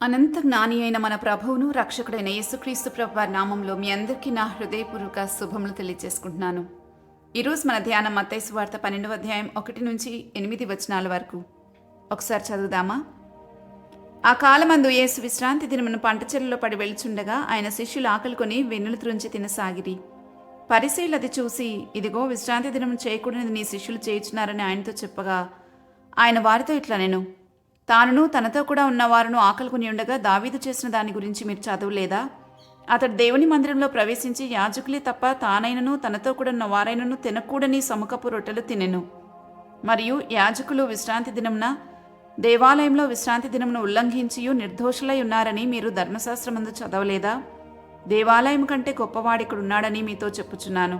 అనంత జ్ఞాని అయిన మన ప్రభువును రక్షకుడైన యేసుక్రీస్తు ప్రభు వారి నామంలో మీ అందరికీ నా హృదయపూర్వక శుభములు తెలియజేసుకుంటున్నాను. ఈరోజు మన ధ్యానం మత్తయి సువార్త 12వ అధ్యాయం 1 నుంచి 8 వచనాల వరకు. ఒకసారి చదువుదామా? ఆ కాలమందు యేసు విశ్రాంతి దినమున పంట చెరువులో పడి వెళ్చుండగా ఆయన శిష్యులు ఆకలికొని వెన్నులు త్రుంచి తినసాగిరి. పరిసయ్యులు అది చూసి, ఇదిగో విశ్రాంతి దినము చేయకూడనిది నీ శిష్యులు చేయుచున్నారని ఆయనతో చెప్పగా, ఆయన వారితో ఇట్లనెను, తానును తనతో కూడా ఉన్నవారును ఆకలికొని ఉండగా దావీదు చేసిన దాని గురించి మీరు చదవలేదా? అతడు దేవుని మందిరంలో ప్రవేశించి యాజకులే తప్ప తానైనను తనతో కూడా ఉన్న వారైనను తినకూడని సముఖపు రొట్టెలు తినెను. మరియు యాజకులు విశ్రాంతి దినమున దేవాలయంలో విశ్రాంతి దినమును ఉల్లంఘించియు నిర్దోషులై ఉన్నారని మీరు ధర్మశాస్త్రమందు చదవలేదా? దేవాలయం కంటే గొప్పవాడిక్కడున్నాడని మీతో చెప్పుచున్నాను.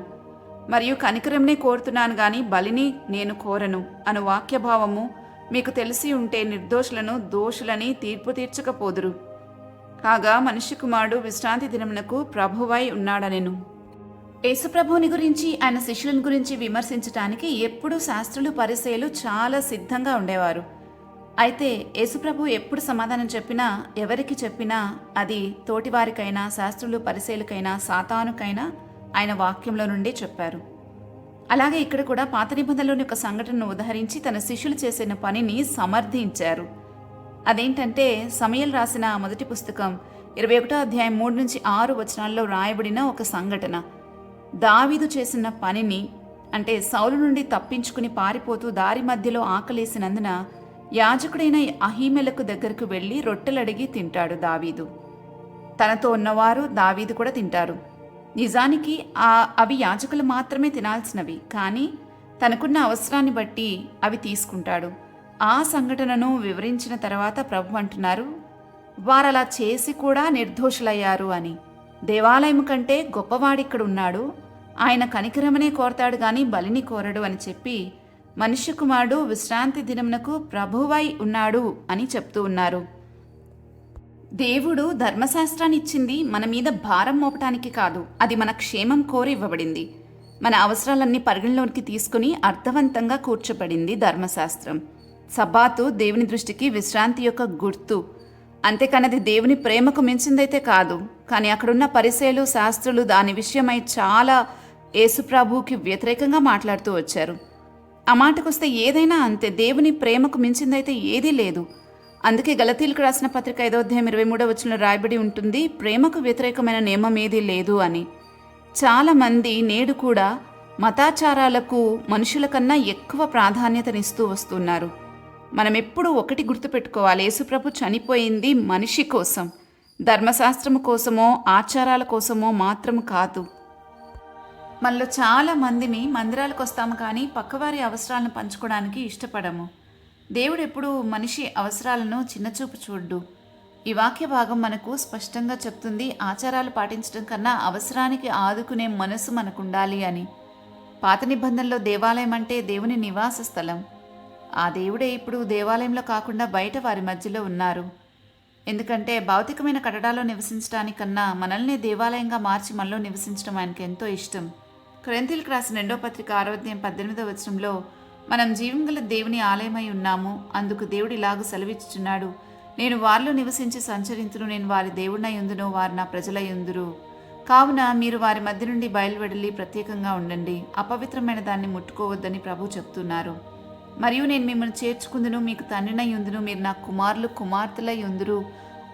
మరియు కనికరంనే కోరుతున్నాను గాని బలిని నేను కోరను అను వాక్యభావము మీకు తెలిసి ఉంటే నిర్దోషులను దోషులని తీర్పు తీర్చకపోదురు. కాగా మనుష్య కుమారుడు విశ్రాంతి దినమునకు ప్రభువై ఉన్నాడనెను. యేసుప్రభువుని గురించి ఆయన శిష్యులను గురించి విమర్శించటానికి ఎప్పుడూ శాస్త్రులు పరిసయ్యులు చాలా సిద్ధంగా ఉండేవారు. అయితే యేసుప్రభు ఎప్పుడు సమాధానం చెప్పినా, ఎవరికి చెప్పినా అది తోటివారికైనా శాస్త్రులు పరిసయ్యులకైనా సాతానుకైనా ఆయన వాక్యంలో నుండి చెప్పారు. అలాగే ఇక్కడ కూడా పాత నిబంధనలోని ఒక సంఘటనను ఉదహరించి తన శిష్యులు చేసిన పనిని సమర్థించారు. అదేంటంటే సమూయేలు రాసిన మొదటి పుస్తకం 21వ అధ్యాయం 3 నుంచి 6 వచనాల్లో రాయబడిన ఒక సంఘటన. దావీదు చేసిన పనిని, అంటే సౌలు నుండి తప్పించుకుని పారిపోతూ దారి మధ్యలో ఆకలేసినందున యాజకుడైన అహీమెలకు దగ్గరకు వెళ్ళి రొట్టెలడిగి తింటాడు దావీదు. తనతో ఉన్నవారు దావీదు కూడా తింటారు. నిజానికి అవి యాజకులు మాత్రమే తినాల్సినవి, కానీ తనకున్న అవసరాన్ని బట్టి అవి తీసుకుంటాడు. ఆ సంఘటనను వివరించిన తర్వాత ప్రభు అంటున్నారు, వారలా చేసి కూడా నిర్దోషులయ్యారు అని. దేవాలయం కంటే గొప్పవాడిక్కడ ఉన్నాడు, ఆయన కనికరమనే కోరతాడు గాని బలిని కోరడు అని చెప్పి మనుష్య కుమారుడు విశ్రాంతి దినమునకు ప్రభువై ఉన్నాడు అని చెప్తూ ఉన్నారు. దేవుడు ధర్మశాస్త్రాన్ని ఇచ్చింది మన మీద భారం మోపటానికి కాదు, అది మన క్షేమం కోరి ఇవ్వబడింది. మన అవసరాలన్నీ పరిగణలోకి తీసుకుని అర్థవంతంగా కూర్చోబడింది ధర్మశాస్త్రం. సబ్బాతు దేవుని దృష్టికి విశ్రాంతి యొక్క గుర్తు, అంతేకానది దేవుని ప్రేమకు మించిందైతే కాదు. కానీ అక్కడున్న పరిసయ్యులు శాస్త్రులు దాని విషయమై చాలా యేసుప్రభువుకి వ్యతిరేకంగా మాట్లాడుతూ వచ్చారు. ఆ మాటకొస్తే ఏదైనా అంతే, దేవుని ప్రేమకు మించిందైతే ఏదీ లేదు. అందుకే గలతీయులకు రాసిన పత్రిక 5వ అధ్యాయం 23వ వచనంలో రాయబడి ఉంటుంది, ప్రేమకు వ్యతిరేకమైన నియమం ఏదీ లేదు అని. చాలామంది నేడు కూడా మతాచారాలకు మనుషుల కన్నా ఎక్కువ ప్రాధాన్యతనిస్తూ వస్తున్నారు. మనం ఎప్పుడూ ఒకటి గుర్తుపెట్టుకోవాలి, యేసుప్రభు చనిపోయింది మనిషి కోసం, ధర్మశాస్త్రము కోసమో ఆచారాల కోసమో మాత్రం కాదు. మనలో చాలా మందిని మందిరాలకు వస్తాము కానీ పక్కవారి అవసరాలను పంచుకోవడానికి ఇష్టపడము. దేవుడు ఎప్పుడు మనిషి అవసరాలను చిన్నచూపు చూడ్డు. ఈ వాక్య భాగం మనకు స్పష్టంగా చెప్తుంది, ఆచారాలు పాటించడం కన్నా అవసరానికి ఆదుకునే మనసు మనకుండాలి అని. పాత నిబంధనలో దేవాలయం అంటే దేవుని నివాస స్థలం. ఆ దేవుడే ఇప్పుడు దేవాలయంలో కాకుండా బయట వారి మధ్యలో ఉన్నారు. ఎందుకంటే భౌతికమైన కట్టడాల్లో నివసించడానికన్నా మనల్ని దేవాలయంగా మార్చి మనలో నివసించడం ఆయనకు ఎంతో ఇష్టం. కొరింథీయులకు రాసిన 2వ పత్రిక 6వ అధ్యాయం 18వ వచనంలో, మనం జీవంగల దేవుని ఆలయమై ఉన్నాము, అందుకు దేవుడు ఇలాగ సెలవిచ్చుచున్నాడు, నేను వారిలో నివసించి సంచరింతును, నేను వారి దేవుడినై ఉందును, వారు నా ప్రజలై ఉందురు. కావున మీరు వారి మధ్య నుండి బయలువెడలి ప్రత్యేకంగా ఉండండి, అపవిత్రమైన దాన్ని ముట్టుకోవద్దని ప్రభు చెప్తున్నారు. మరియు నేను మిమ్మల్ని చేర్చుకుందును, మీకు తండ్రినై ఉందును, మీరు నా కుమారులు కుమార్తెలై ఉందురు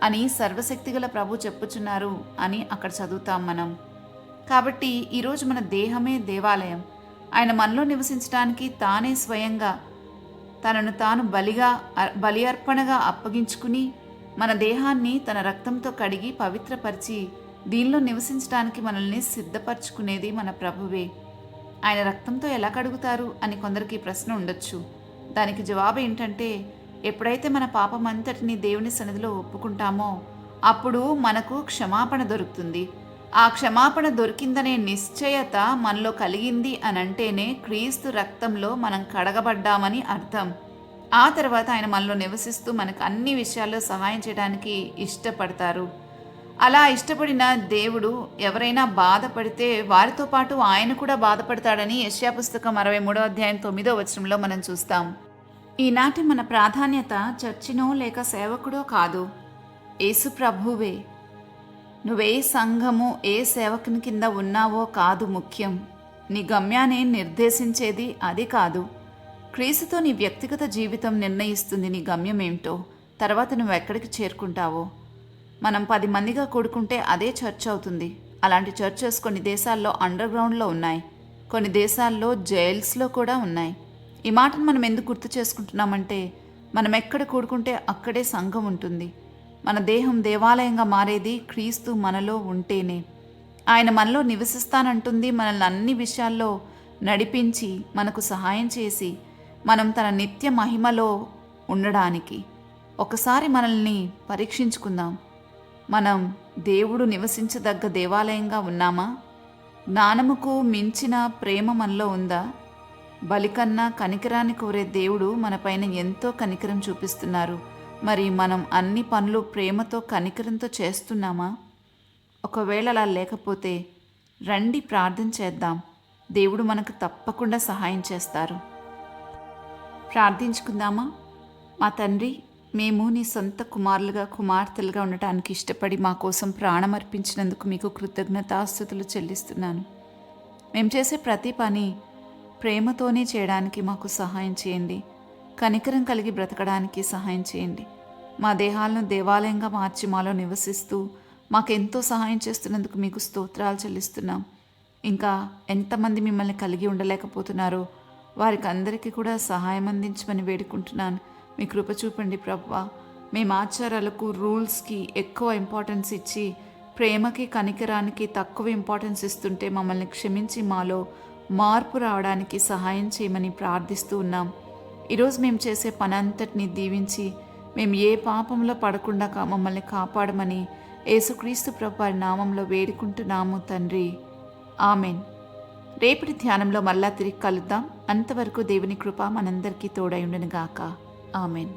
అని సర్వశక్తిగల ప్రభు చెప్పుచున్నారు అని అక్కడ చదువుతాం మనం. కాబట్టి ఈరోజు మన దేహమే దేవాలయం. ఆయన మనలో నివసించడానికి తానే స్వయంగా తనను తాను బలి అర్పణగా అప్పగించుకుని మన దేహాన్ని తన రక్తంతో కడిగి పవిత్రపరిచి దీనిలో నివసించడానికి మనల్ని సిద్ధపరచుకునేది మన ప్రభువే. ఆయన రక్తంతో ఎలా కడుగుతారు అని కొందరికి ప్రశ్న ఉండొచ్చు. దానికి జవాబు ఏంటంటే, ఎప్పుడైతే మన పాపమంతటిని దేవుని సన్నిధిలో ఒప్పుకుంటామో అప్పుడు మనకు క్షమాపణ దొరుకుతుంది. ఆ క్షమాపణ దొరికిందనే నిశ్చయత మనలో కలిగింది అనంటేనే క్రీస్తు రక్తంలో మనం కడగబడ్డామని అర్థం. ఆ తర్వాత ఆయన మనలో నివసిస్తూ మనకు అన్ని విషయాల్లో సహాయం చేయడానికి ఇష్టపడతారు. అలా ఇష్టపడిన దేవుడు ఎవరైనా బాధపడితే వారితో పాటు ఆయన కూడా బాధపడతాడని యెషయా పుస్తకం 63వ అధ్యాయం 9వ వచనంలో మనం చూస్తాం. ఈనాటి మన ప్రాధాన్యత చర్చినో లేక సేవకుడో కాదు, యేసు ప్రభువే. నువ్వే సంఘము ఏ సేవకుని కింద ఉన్నావో కాదు ముఖ్యం. నీ గమ్యాన్ని నిర్దేశించేది అది కాదు. క్రీస్తుతో నీ వ్యక్తిగత జీవితం నిర్ణయిస్తుంది నీ గమ్యం ఏమిటో, తర్వాత నువ్వు ఎక్కడికి చేరుకుంటావో. మనం 10 మందిగా కూడుకుంటే అదే చర్చ్ అవుతుంది. అలాంటి చర్చెస్ కొన్ని దేశాల్లో అండర్ గ్రౌండ్లో ఉన్నాయి, కొన్ని దేశాల్లో జైల్స్లో కూడా ఉన్నాయి. ఈ మాటను మనం ఎందుకు గుర్తు చేసుకుంటున్నామంటే, మనం ఎక్కడ కూడుకుంటే అక్కడే సంఘం ఉంటుంది. మన దేహం దేవాలయంగా మారేది క్రీస్తు మనలో ఉంటేనే. ఆయన మనలో నివసిస్తానంటుంది. మనల్ని అన్ని విషయాల్లో నడిపించి మనకు సహాయం చేసి మనం తన నిత్య మహిమలో ఉండడానికి. ఒకసారి మనల్ని పరీక్షించుకుందాం. మనం దేవుడు నివసించదగ్గ దేవాలయంగా ఉన్నామా? జ్ఞానముకు మించిన ప్రేమ మనలో ఉందా? బలికన్నా కనికరాన్ని కోరే దేవుడు మనపైన ఎంతో కనికరం చూపిస్తున్నారు. మరి మనం అన్ని పనులు ప్రేమతో కనికరంతో చేస్తున్నామా? ఒకవేళ అలా లేకపోతే రండి ప్రార్థన చేద్దాం. దేవుడు మనకు తప్పకుండా సహాయం చేస్తారు. ప్రార్థించుకుందామా? మా తండ్రి, మేము నీ సొంత కుమారులుగా కుమార్తెలుగా ఉండటానికి ఇష్టపడి మా కోసం ప్రాణం అర్పించినందుకు మీకు కృతజ్ఞతాస్తుతులు చెల్లిస్తున్నాను. మేము చేసే ప్రతి పని ప్రేమతోనే చేయడానికి మాకు సహాయం చేయండి. కనికరం కలిగి బ్రతకడానికి సహాయం చేయండి. మా దేహాలను దేవాలయంగా మార్చి మాలో నివసిస్తూ మాకెంతో సహాయం చేస్తున్నందుకు మీకు స్తోత్రాలు చెల్లిస్తున్నాం. ఇంకా ఎంతమంది మిమ్మల్ని కలిగి ఉండలేకపోతున్నారో వారికి అందరికీ కూడా సహాయం అందించమని వేడుకుంటున్నాను. మీ కృప చూపండి ప్రభువా. మేము ఆచారాలకు, రూల్స్కి ఎక్కువ ఇంపార్టెన్స్ ఇచ్చి ప్రేమకి కనికరానికి తక్కువ ఇంపార్టెన్స్ ఇస్తుంటే మమ్మల్ని క్షమించి మాలో మార్పు రావడానికి సహాయం చేయమని ప్రార్థిస్తూ ఉన్నాం. ఈరోజు మేము చేసే పని అంతటిని దీవించి మేము ఏ పాపంలో పడకుండా మమ్మల్ని కాపాడమని యేసుక్రీస్తు ప్రభువారి నామంలో వేడుకుంటున్నాము తండ్రి. ఆమెన్. రేపటి ధ్యానంలో మళ్ళా తిరిగి కలుద్దాం. అంతవరకు దేవుని కృప మనందరికీ తోడై ఉండును గాక. ఆమెన్.